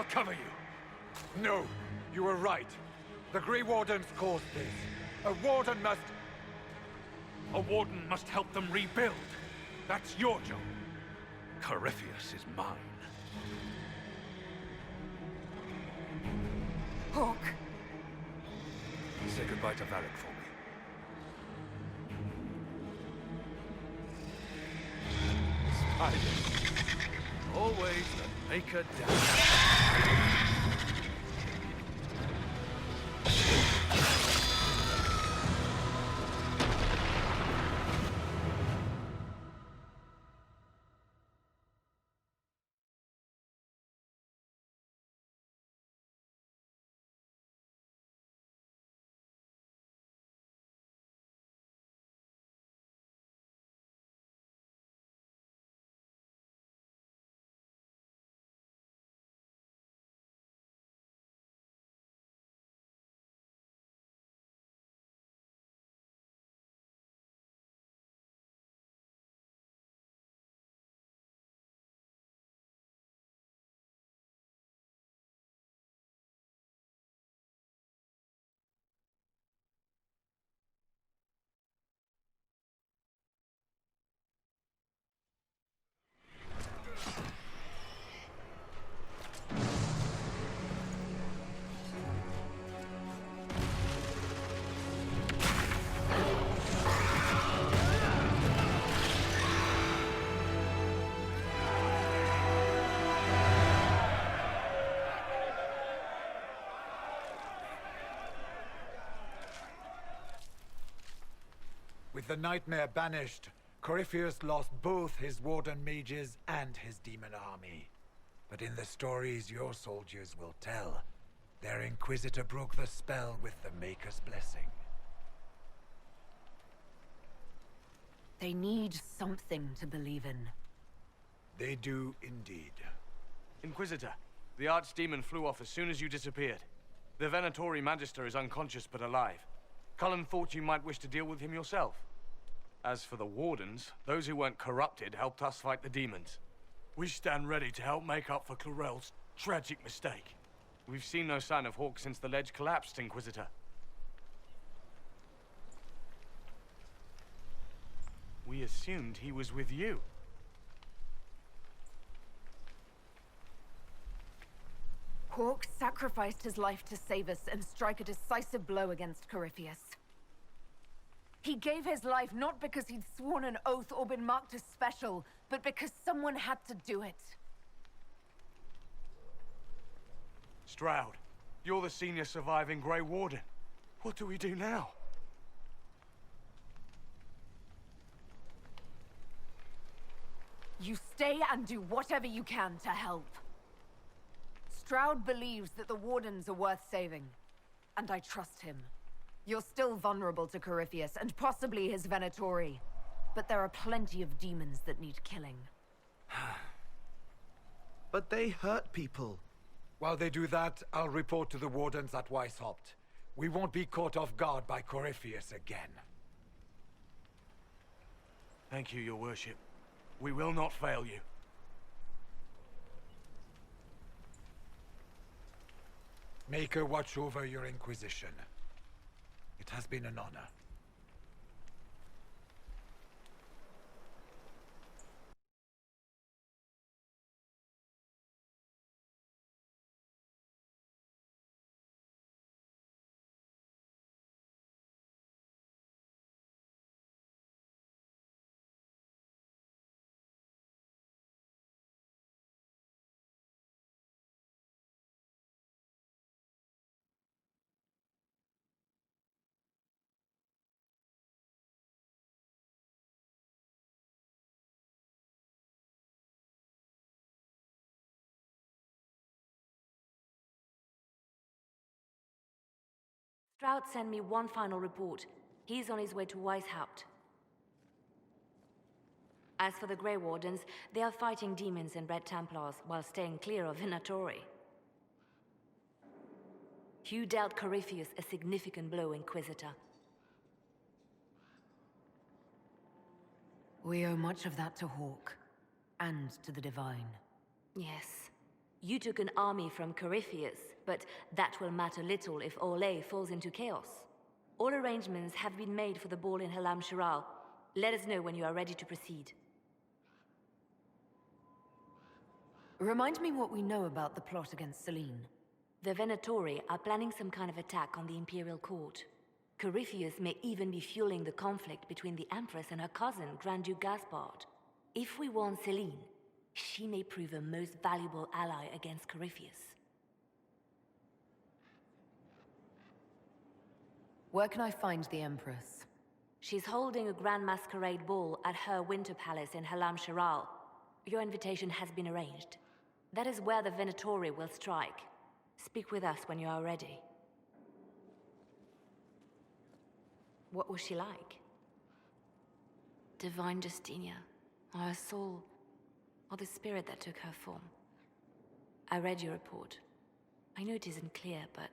I'll cover you. No, you were right. The Grey Wardens caused this. A warden must... A warden must help them rebuild. That's your job. Corypheus is mine. Hawke. Say goodbye to Varric for me. Spiders. Always the maker down. With the nightmare banished, Corypheus lost both his warden mages and his demon army. But in the stories your soldiers will tell, their Inquisitor broke the spell with the Maker's blessing. They need something to believe in. They do indeed. Inquisitor, the Archdemon flew off as soon as you disappeared. The Venatori Magister is unconscious but alive. Cullen thought you might wish to deal with him yourself. As for the Wardens, those who weren't corrupted helped us fight the demons. We stand ready to help make up for Clorel's tragic mistake. We've seen no sign of Hawke since the ledge collapsed, Inquisitor. We assumed he was with you. Hawke sacrificed his life to save us and strike a decisive blow against Corypheus. He gave his life not because he'd sworn an oath or been marked as special, but because someone had to do it. Stroud, you're the senior surviving Grey Warden. What do we do now? You stay and do whatever you can to help. Stroud believes that the Wardens are worth saving, and I trust him. You're still vulnerable to Corypheus, and possibly his Venatori. But there are plenty of demons that need killing. But they hurt people. While they do that, I'll report to the Wardens at Weishaupt. We won't be caught off guard by Corypheus again. Thank you, your worship. We will not fail you. Maker watch over your Inquisition. It has been an honor. Stroud sent me one final report. He's on his way to Weishaupt. As for the Grey Wardens, they are fighting demons and Red Templars while staying clear of Venatori. You dealt Corypheus a significant blow, Inquisitor. We owe much of that to Hawke, and to the Divine. Yes. You took an army from Corypheus, but that will matter little if Orlais falls into chaos. All arrangements have been made for the ball in Halam Shiral. Let us know when you are ready to proceed. Remind me what we know about the plot against Selene. The Venatori are planning some kind of attack on the Imperial Court. Corypheus may even be fueling the conflict between the Empress and her cousin, Grand Duke Gaspard. If we warn Selene, she may prove a most valuable ally against Corypheus. Where can I find the Empress? She's holding a grand masquerade ball at her winter palace in Halam Shiral. Your invitation has been arranged. That is where the Venatori will strike. Speak with us when you are ready. What was she like? Divine Justinia, or her soul, or the spirit that took her form. I read your report. I know it isn't clear, but...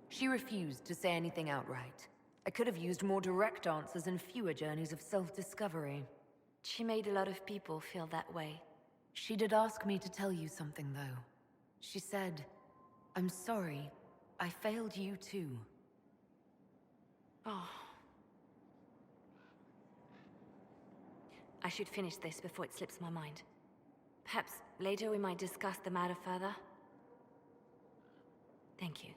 She refused to say anything outright. I could have used more direct answers and fewer journeys of self-discovery. She made a lot of people feel that way. She did ask me to tell you something, though. She said, "I'm sorry. I failed you too." Oh. I should finish this before it slips my mind. Perhaps later we might discuss the matter further. Thank you.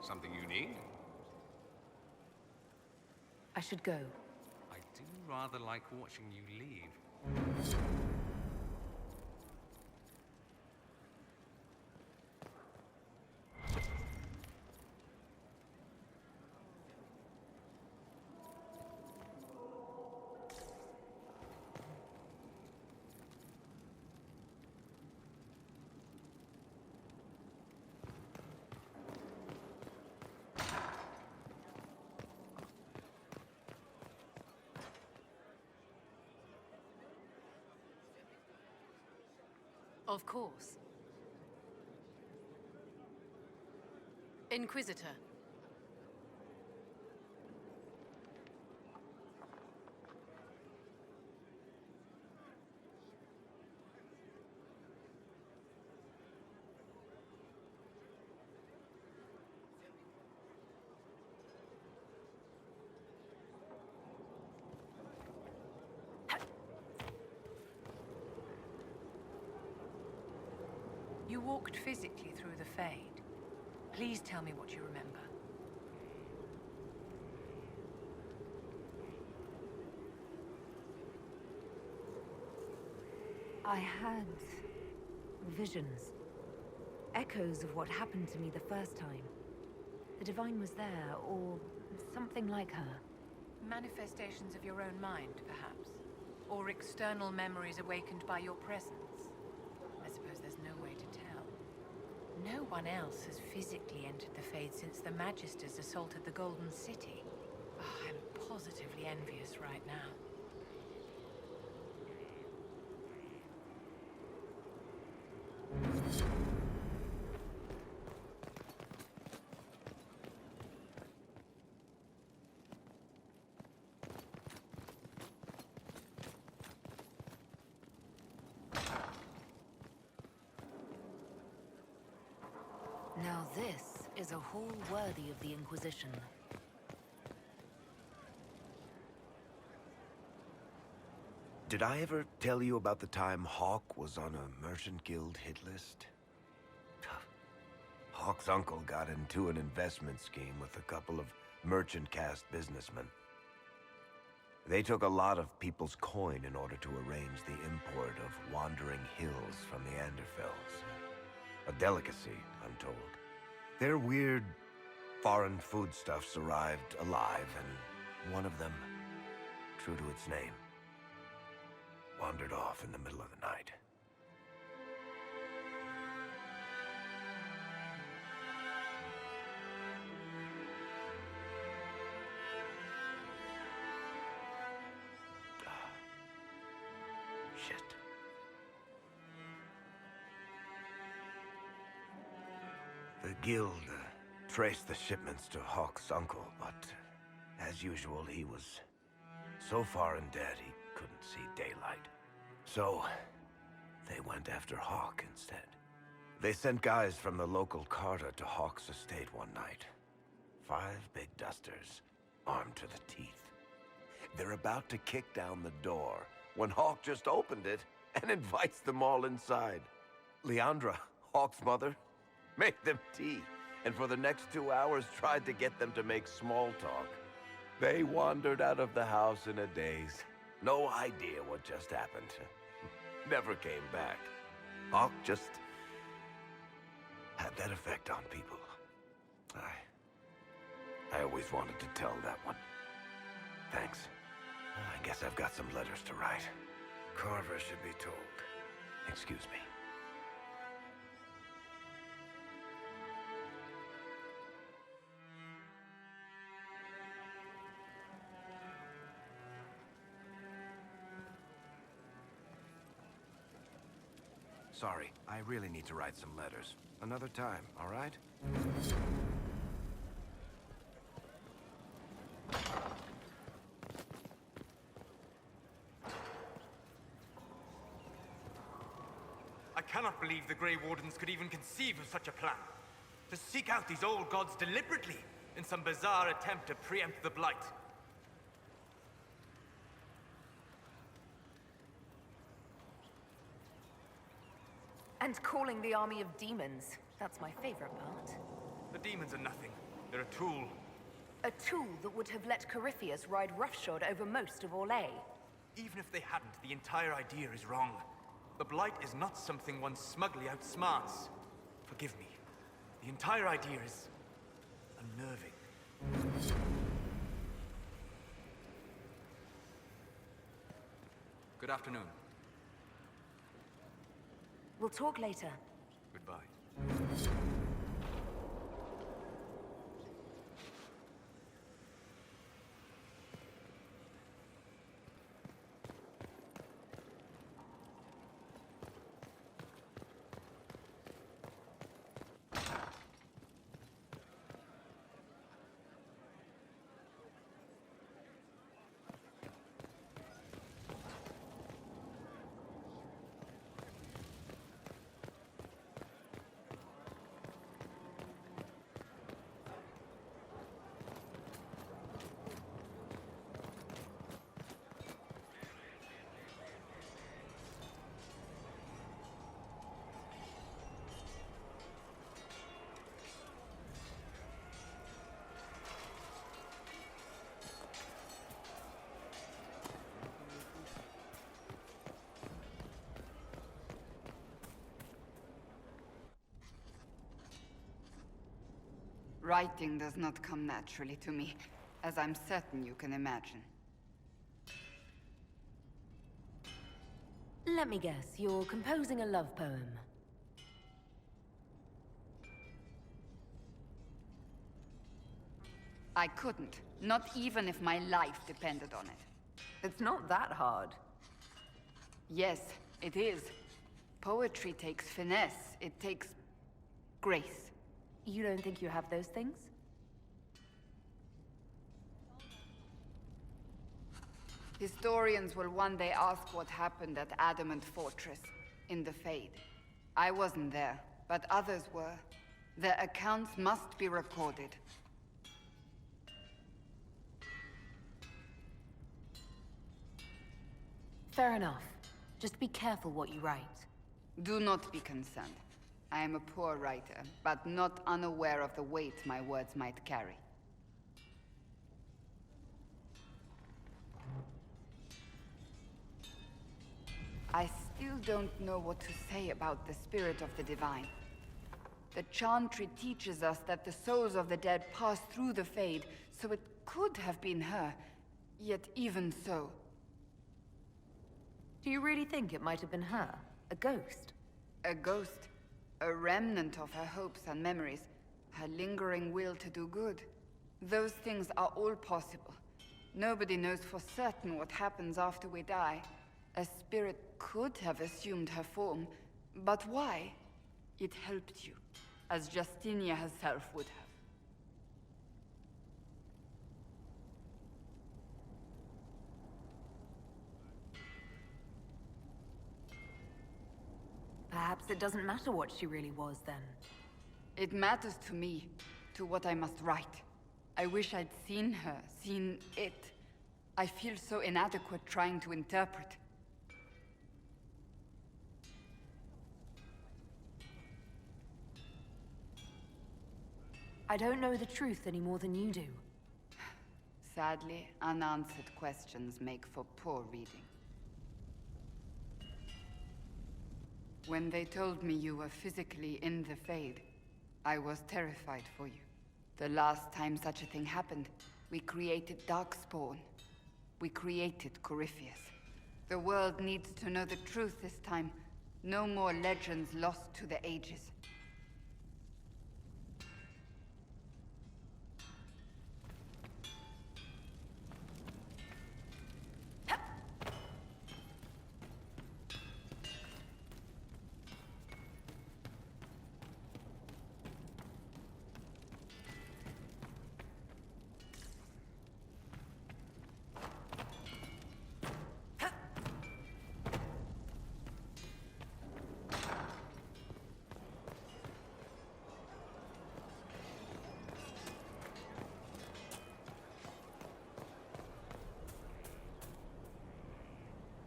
Something you need? I should go. I do rather like watching you leave. Of course. Inquisitor. You walked physically through the Fade. Please tell me what you remember. I had visions. Echoes of what happened to me the first time. The Divine was there, or something like her. Manifestations of your own mind, perhaps? Or external memories awakened by your presence? I suppose there's no way to tell. No one else has physically entered the Fade since the Magisters assaulted the Golden City. Oh, I'm positively envious right now. Now this is a hall worthy of the Inquisition. Did I ever tell you about the time Hawke was on a merchant guild hit list? Hawke's uncle got into an investment scheme with a couple of merchant caste businessmen. They took a lot of people's coin in order to arrange the import of wandering hills from the Anderfells. A delicacy, I'm told. Their weird, foreign foodstuffs arrived alive, and one of them, true to its name, wandered off in the middle of the night. Shit. The guild traced the shipments to Hawke's uncle, but as usual, he was so far in debt he couldn't see daylight. So they went after Hawke instead. They sent guys from the local carter to Hawke's estate one night. 5 big dusters, armed to the teeth. They're about to kick down the door when Hawke just opened it and invites them all inside. Leandra, Hawke's mother, made them tea, and for the next 2 hours tried to get them to make small talk. They wandered out of the house in a daze. No idea what just happened. Never came back. Hawke just had that effect on people. I always wanted to tell that one. Thanks. I guess I've got some letters to write. Carver should be told. Excuse me. Sorry, I really need to write some letters. Another time, all right? I cannot believe the Grey Wardens could even conceive of such a plan. To seek out these old gods deliberately in some bizarre attempt to preempt the Blight. And calling the army of demons. That's my favorite part. The demons are nothing. They're a tool. A tool that would have let Corypheus ride roughshod over most of Orlais. Even if they hadn't, the entire idea is wrong. The Blight is not something one smugly outsmarts. Forgive me. The entire idea is unnerving. Good afternoon. We'll talk later. Goodbye. Writing does not come naturally to me, as I'm certain you can imagine. Let me guess, you're composing a love poem. I couldn't, not even if my life depended on it. It's not that hard. Yes, it is. Poetry takes finesse, it takes grace. You don't think you have those things? Historians will one day ask what happened at Adamant Fortress, in the Fade. I wasn't there, but others were. Their accounts must be recorded. Fair enough. Just be careful what you write. Do not be concerned. I am a poor writer, but not unaware of the weight my words might carry. I still don't know what to say about the spirit of the divine. The Chantry teaches us that the souls of the dead pass through the Fade, so it could have been her. Yet even so... Do you really think it might have been her? A ghost? A ghost. A remnant of her hopes and memories. Her lingering will to do good. Those things are all possible. Nobody knows for certain what happens after we die. A spirit could have assumed her form, but why? It helped you, as Justinia herself would have. Perhaps it doesn't matter what she really was, then. It matters to me, to what I must write. I wish I'd seen her, seen it. I feel so inadequate trying to interpret. I don't know the truth any more than you do. Sadly, unanswered questions make for poor reading. When they told me you were physically in the Fade, I was terrified for you. The last time such a thing happened, we created Darkspawn. We created Corypheus. The world needs to know the truth this time. No more legends lost to the ages.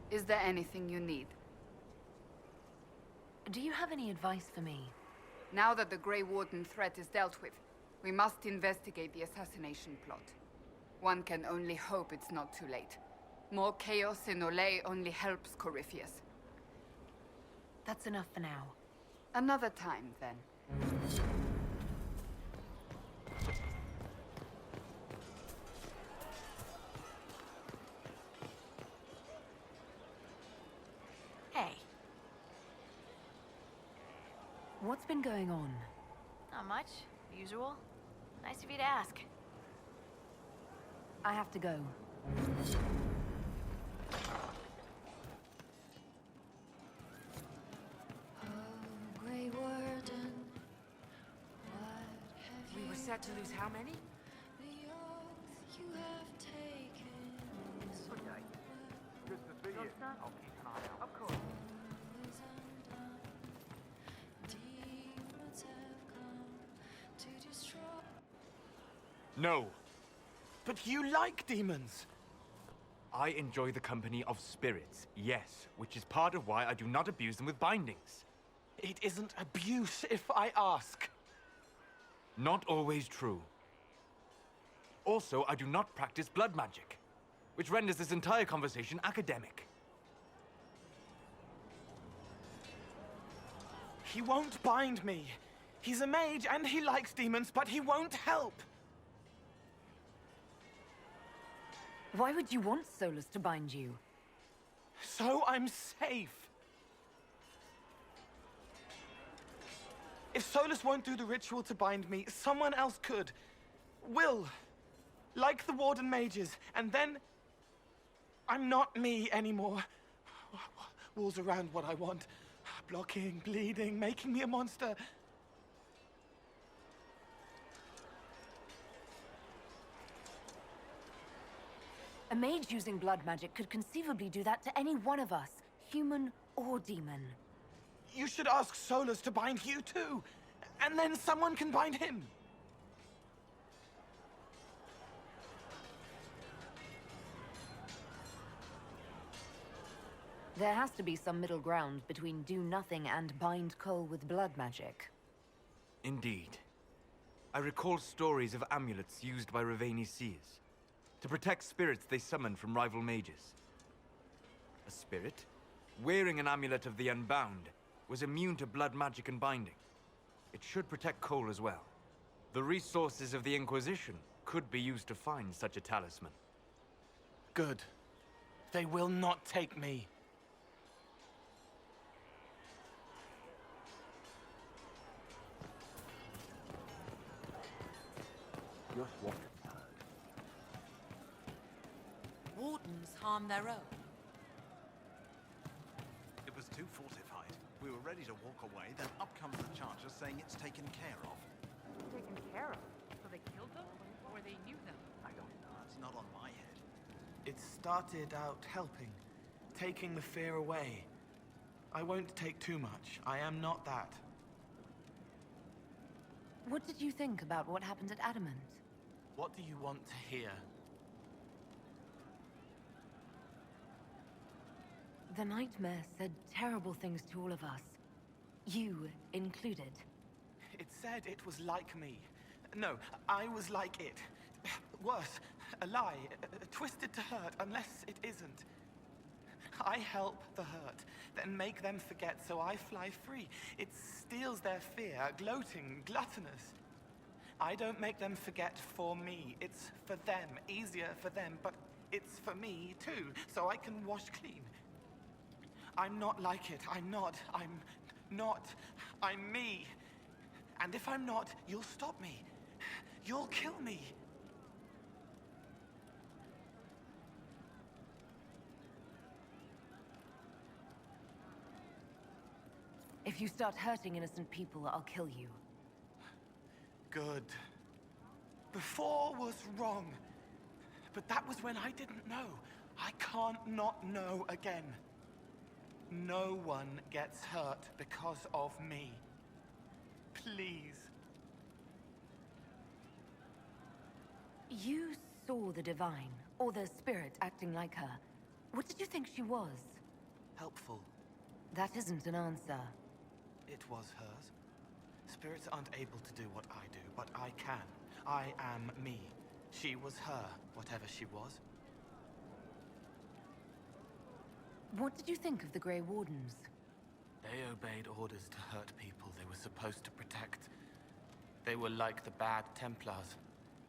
Is there anything you need? Do you have any advice for me? Now that the Grey Warden threat is dealt with, we must investigate the assassination plot. One can only hope it's not too late. More chaos in Olay only helps Corypheus. That's enough for now. Another time, then. Hey. What's been going on? Not much. Usual. Nice of you to ask. I have to go. We were set to lose how many? Of course. No. But you like demons! I enjoy the company of spirits, yes, which is part of why I do not abuse them with bindings. It isn't abuse if I ask. Not always true. Also, I do not practice blood magic, which renders this entire conversation academic. He won't bind me. He's a mage and he likes demons, but he won't help. Why would you want Solus to bind you? So I'm safe. If Solus won't do the ritual to bind me, someone else could. Will. Like the Warden mages. And then... I'm not me anymore. Walls around what I want. Blocking, bleeding, making me a monster. A mage using blood magic could conceivably do that to any one of us, human or demon. You should ask Solus to bind you too. And then someone can bind him. There has to be some middle ground between do nothing and bind Cole with blood magic. Indeed. I recall stories of amulets used by Raveni seers to protect spirits they summoned from rival mages. A spirit, wearing an amulet of the Unbound, was immune to blood magic and binding. It should protect Cole as well. The resources of the Inquisition could be used to find such a talisman. Good. They will not take me. Just what? Wardens harm their own. It was too fortified. We were ready to walk away, then up comes the Charger saying it's taken care of. Taken care of? So they killed them? Or they knew them? I don't know. It's not on my head. It started out helping, taking the fear away. I won't take too much. I am not that. What did you think about what happened at Adamant? What do you want to hear? The Nightmare said terrible things to all of us. You included. It said it was like me. No, I was like it. Worse, a lie, twisted to hurt, unless it isn't. I help the hurt, then make them forget so I fly free. It steals their fear, gloating, gluttonous. I don't make them forget for me. It's for them, easier for them, but it's for me too, so I can wash clean. I'm not like it. I'm not. I'm me. And if I'm not, you'll stop me. You'll kill me. If you start hurting innocent people, I'll kill you. Good. Before was wrong. But that was when I didn't know. I can't not know again. No one gets hurt because of me. Please. You saw the Divine, or the Spirit acting like her. What did you think she was? Helpful. That isn't an answer. It was hers. Spirits aren't able to do what I do, but I can. I am me. She was her, whatever she was. What did you think of the Grey Wardens? They obeyed orders to hurt people they were supposed to protect. They were like the bad Templars.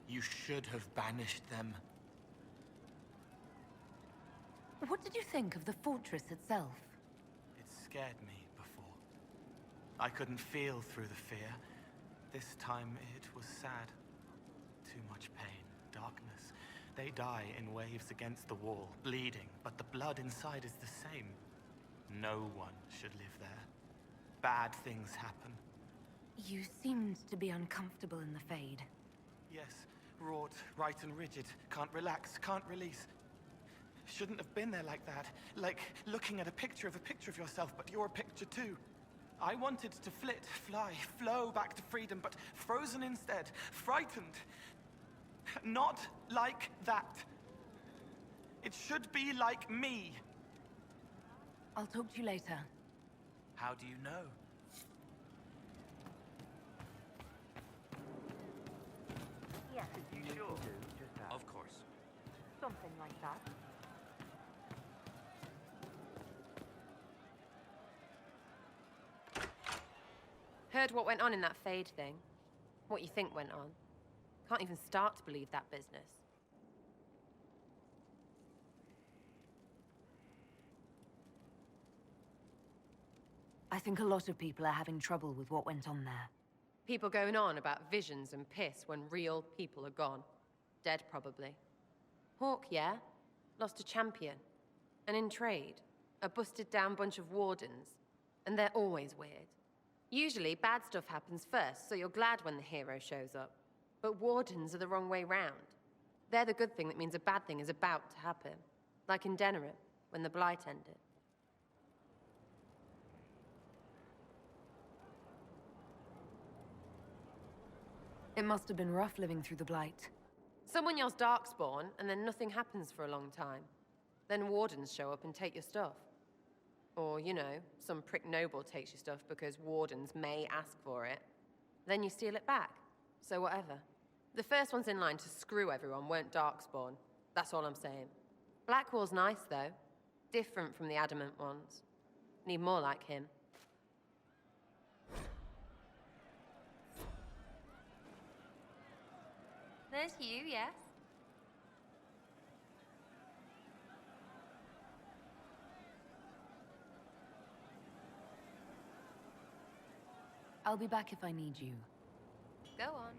You should have banished them. What did you think of the fortress itself? It scared me before. I couldn't feel through the fear. This time it was sad. Too much pain, darkness. They die in waves against the wall, bleeding, but the blood inside is the same. No one should live there. Bad things happen. You seemed to be uncomfortable in the Fade. Yes, wrought, right and rigid. Can't relax, can't release. Shouldn't have been there like that. Like looking at a picture of yourself, but you're a picture too. I wanted to flit, fly, flow back to freedom, but frozen instead, frightened. Not like that. It should be like me. I'll talk to you later. How do you know? Yes, You sure? Of course. something like that. Heard what went on in that Fade thing. What you think went on. Can't even start to believe that business. I think a lot of people are having trouble with what went on there. People going on about visions and piss when real people are gone. Dead, probably. Hawke, yeah? Lost a champion. And in trade, a busted down bunch of wardens. And they're always weird. Usually, bad stuff happens first, so you're glad when the hero shows up. But wardens are the wrong way round. They're the good thing that means a bad thing is about to happen. Like in Denerim, when the Blight ended. It must have been rough living through the Blight. Someone yells Darkspawn, and then nothing happens for a long time. Then wardens show up and take your stuff. Or, you know, some prick noble takes your stuff because wardens may ask for it. Then you steal it back. So whatever. The first ones in line to screw everyone weren't Darkspawn. That's all I'm saying. Blackwall's nice, though. Different from the Adamant ones. Need more like him. There's you, yes. I'll be back if I need you. Go on.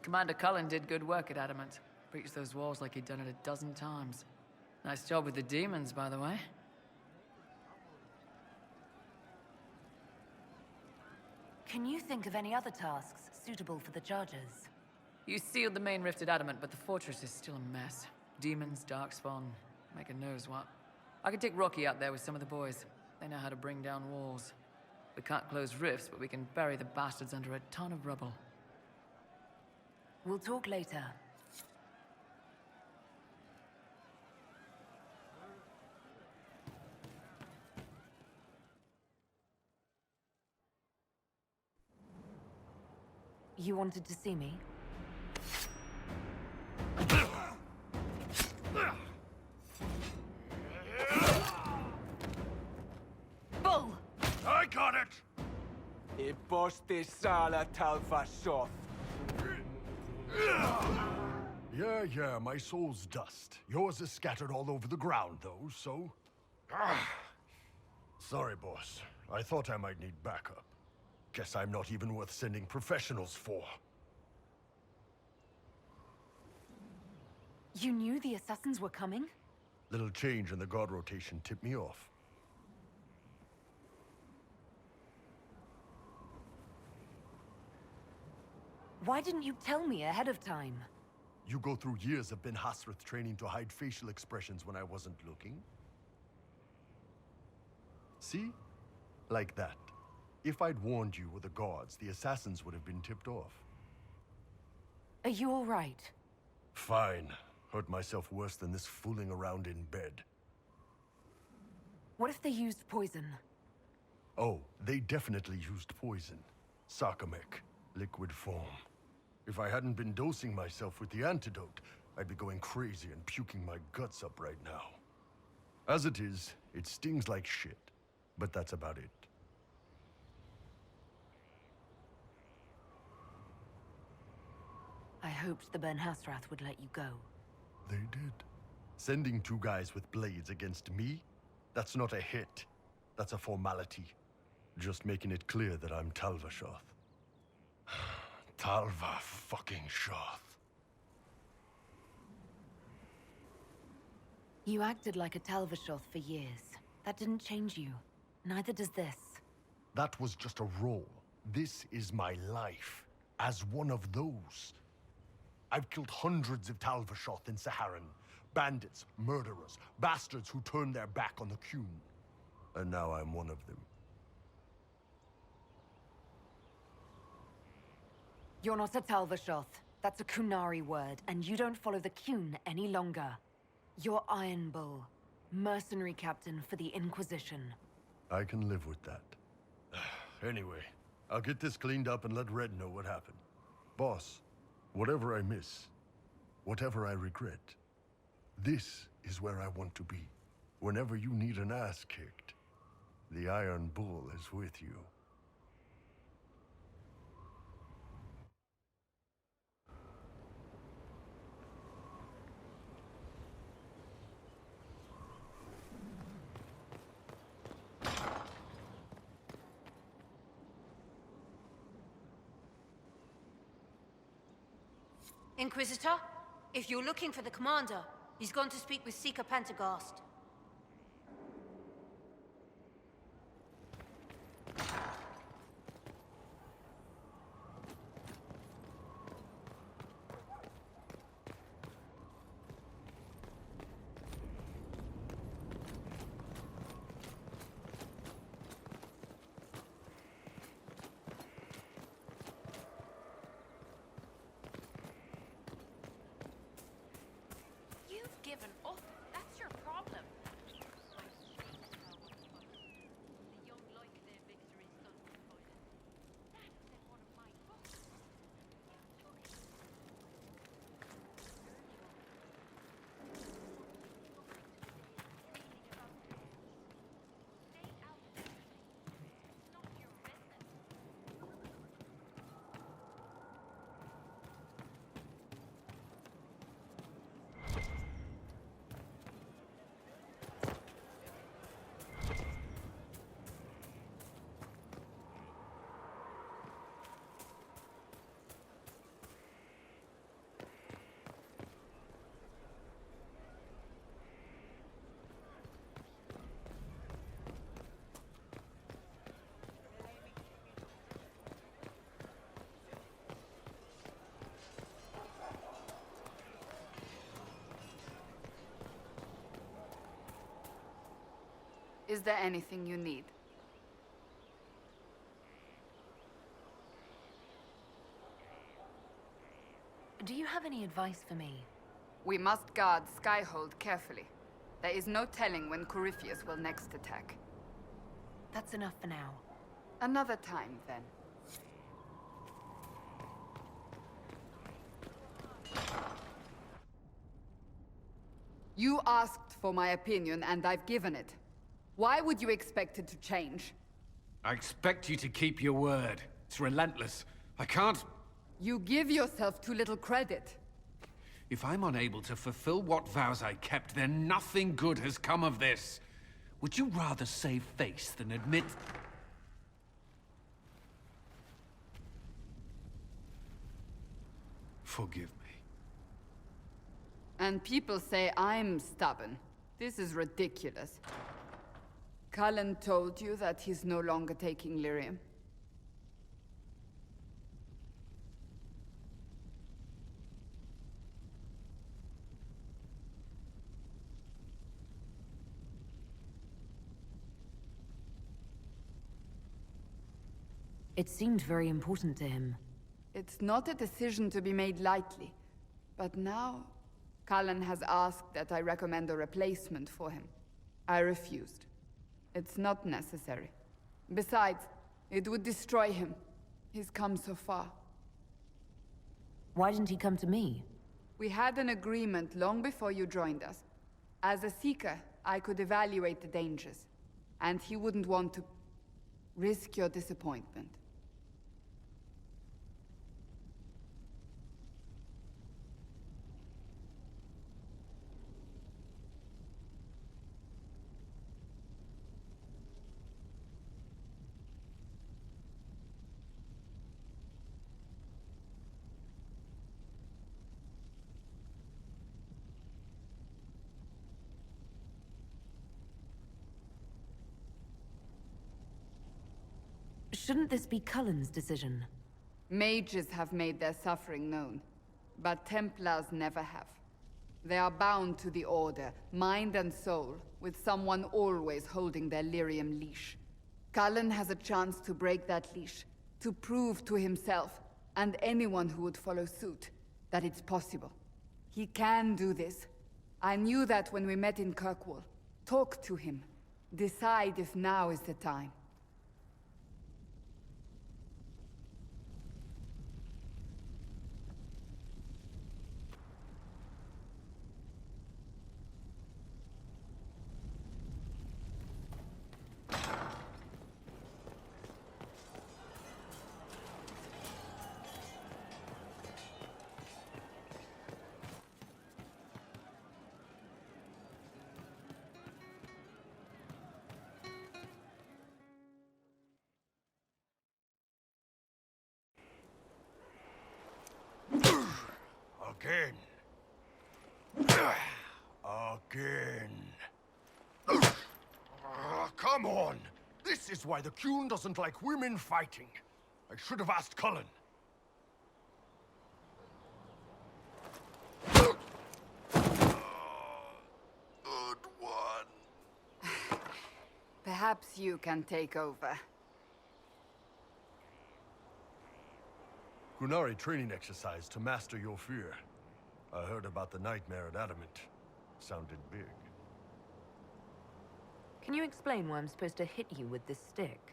Commander Cullen did good work at Adamant. Breached those walls like he'd done it a dozen times. Nice job with the demons, by the way. Can you think of any other tasks suitable for the Chargers? You sealed the main rift at Adamant, but the fortress is still a mess. Demons, Darkspawn, Mega knows what. I could take Rocky out there with some of the boys. They know how to bring down walls. We can't close rifts, but we can bury the bastards under a ton of rubble. We'll talk later. You wanted to see me? Bull! I got it! Iboste sala talvashoth. Yeah, my soul's dust. Yours is scattered all over the ground, though, so... Sorry, boss. I thought I might need backup. Guess I'm not even worth sending professionals for. You knew the assassins were coming? Little change in the guard rotation tipped me off. Why didn't you tell me ahead of time? You go through years of Ben Hasrith training to hide facial expressions when I wasn't looking? See? Like that. If I'd warned you or the guards, the assassins would have been tipped off. Are you all right? Fine. Hurt myself worse than this fooling around in bed. What if they used poison? Oh, they definitely used poison. Sarcomec. Liquid form. If I hadn't been dosing myself with the antidote, I'd be going crazy and puking my guts up right now. As it is, it stings like shit. But that's about it. I hoped the Ben Hasrath would let you go. They did. Sending two guys with blades against me? That's not a hit. That's a formality. Just making it clear that I'm Talvashoth. Talva fucking Shoth. You acted like a Talvashoth for years. That didn't change you. Neither does this. That was just a role. This is my life. As one of those. I've killed hundreds of Talvashoth in Saharan. Bandits, murderers, bastards who turned their back on the Qun. And now I'm one of them. You're not a Talvashoth. That's a Kunari word, and you don't follow the Qun any longer. You're Iron Bull, mercenary captain for the Inquisition. I can live with that. Anyway, I'll get this cleaned up and let Red know what happened. Boss, whatever I miss, whatever I regret, this is where I want to be. Whenever you need an ass kicked, the Iron Bull is with you. Inquisitor, if you're looking for the commander, he's gone to speak with Seeker Pentagast. You've given up. That's your problem. Is there anything you need? Do you have any advice for me? We must guard Skyhold carefully. There is no telling when Corypheus will next attack. That's enough for now. Another time, then. You asked for my opinion, and I've given it. Why would you expect it to change? I expect you to keep your word. It's relentless. I can't... You give yourself too little credit. If I'm unable to fulfill what vows I kept, then nothing good has come of this. Would you rather save face than admit... Forgive me. And people say I'm stubborn. This is ridiculous. Cullen told you that he's no longer taking lyrium. It seemed very important to him. It's not a decision to be made lightly. But now, Cullen has asked that I recommend a replacement for him. I refused. It's not necessary. Besides, it would destroy him. He's come so far. Why didn't he come to me? We had an agreement long before you joined us. As a Seeker, I could evaluate the dangers. And he wouldn't want to risk your disappointment. Shouldn't this be Cullen's decision? Mages have made their suffering known, but Templars never have. They are bound to the Order, mind and soul, with someone always holding their lyrium leash. Cullen has a chance to break that leash, to prove to himself, and anyone who would follow suit, that it's possible. He can do this. I knew that when we met in Kirkwall. Talk to him. Decide if now is the time. Again. Again. Come on! This is why the Qun doesn't like women fighting. I should have asked Cullen. Good one. Perhaps you can take over. Qunari training exercise to master your fear. I heard about the nightmare at Adamant. Sounded big. Can you explain why I'm supposed to hit you with this stick?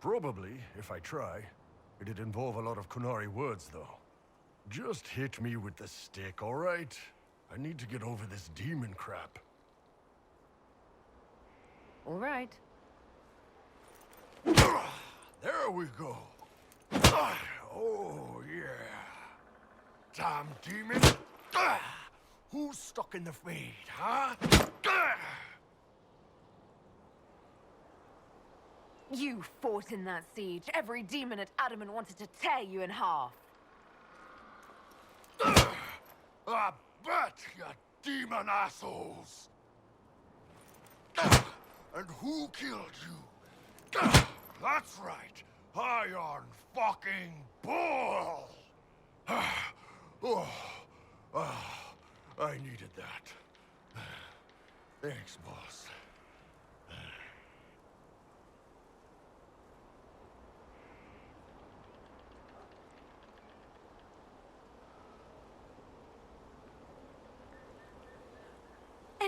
Probably, if I try. It'd involve a lot of Qunari words, though. Just hit me with the stick, all right? I need to get over this demon crap. All right. There we go. Oh, yeah. Damn demon. Who's stuck in the fade, huh? You fought in that siege. Every demon at Adamant wanted to tear you in half. I bet, you demon assholes! And who killed you? That's right, Iron fucking Bull! I needed that. Thanks, boss.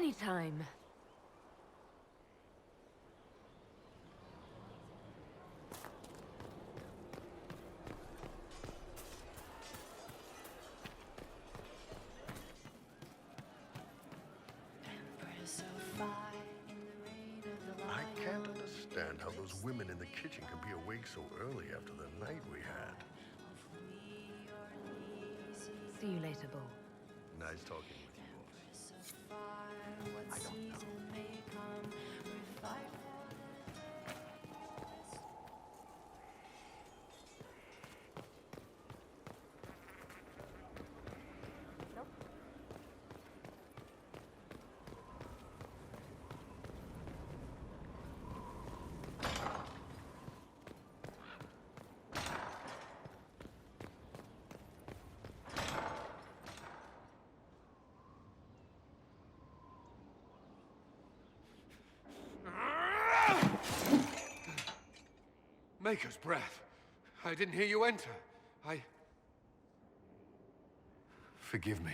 Anytime. I can't understand how those women in the kitchen can be awake so early after the night we had. See you later, Bull. Nice talking with you, boss. I don't know. Maker's breath. I didn't hear you enter. Forgive me.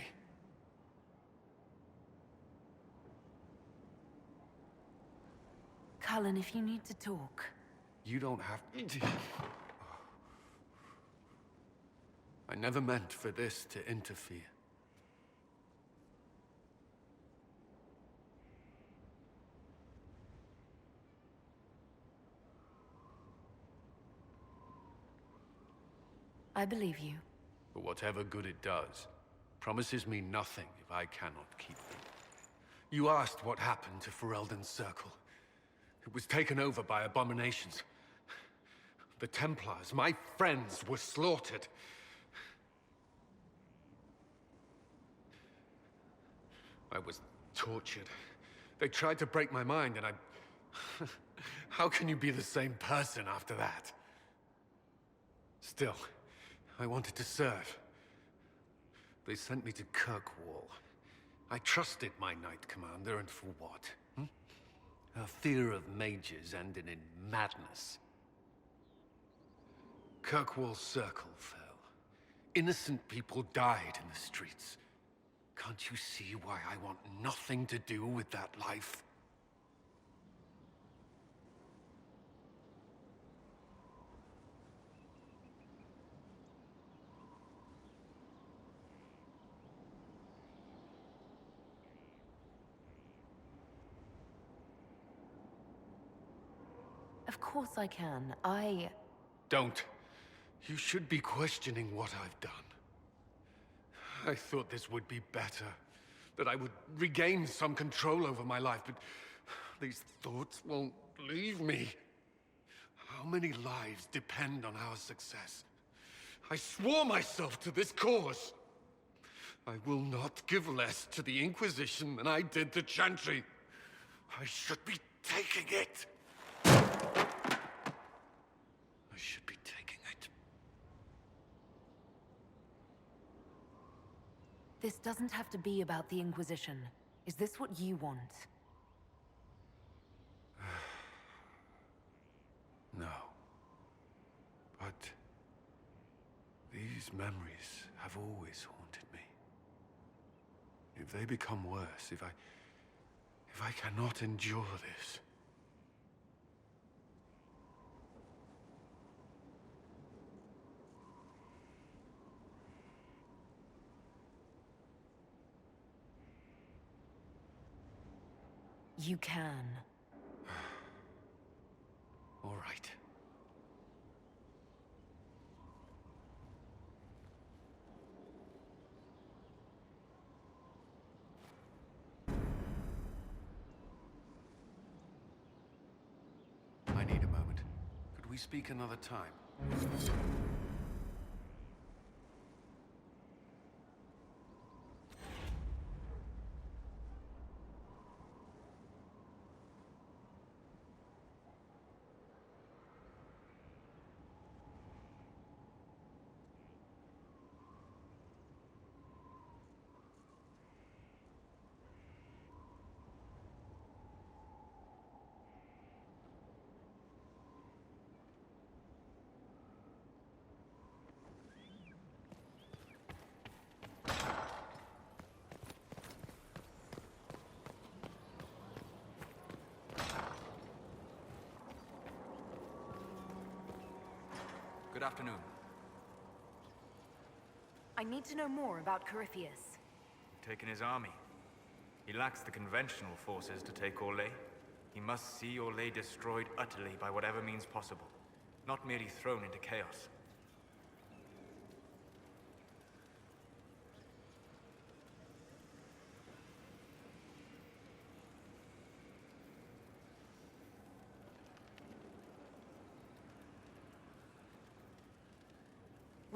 Cullen, if you need to talk. You don't have to. I never meant for this to interfere. I believe you. But whatever good it does, promises me nothing if I cannot keep them. You asked what happened to Ferelden's Circle. It was taken over by abominations. The Templars, my friends, were slaughtered. I was tortured. They tried to break my mind, and I... How can you be the same person after that? Still, I wanted to serve. They sent me to Kirkwall. I trusted my Knight Commander, and for what? A fear of mages ended in madness. Kirkwall Circle fell. Innocent people died in the streets. Can't you see why I want nothing to do with that life? Of course I can. Don't. You should be questioning what I've done. I thought this would be better. That I would regain some control over my life, but these thoughts won't leave me. How many lives depend on our success? I swore myself to this cause. I will not give less to the Inquisition than I did to Chantry. I should be taking it. I should be taking it. This doesn't have to be about the Inquisition. Is this what you want? No. But these memories have always haunted me. If they become worse, if I cannot endure this... You can. All right. I need a moment. Could we speak another time? Good afternoon. I need to know more about Corypheus. You've taken his army. He lacks the conventional forces to take Orlais. He must see Orlais destroyed utterly by whatever means possible, not merely thrown into chaos.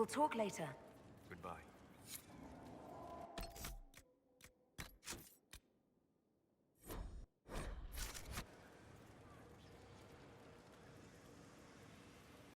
We'll talk later. Goodbye.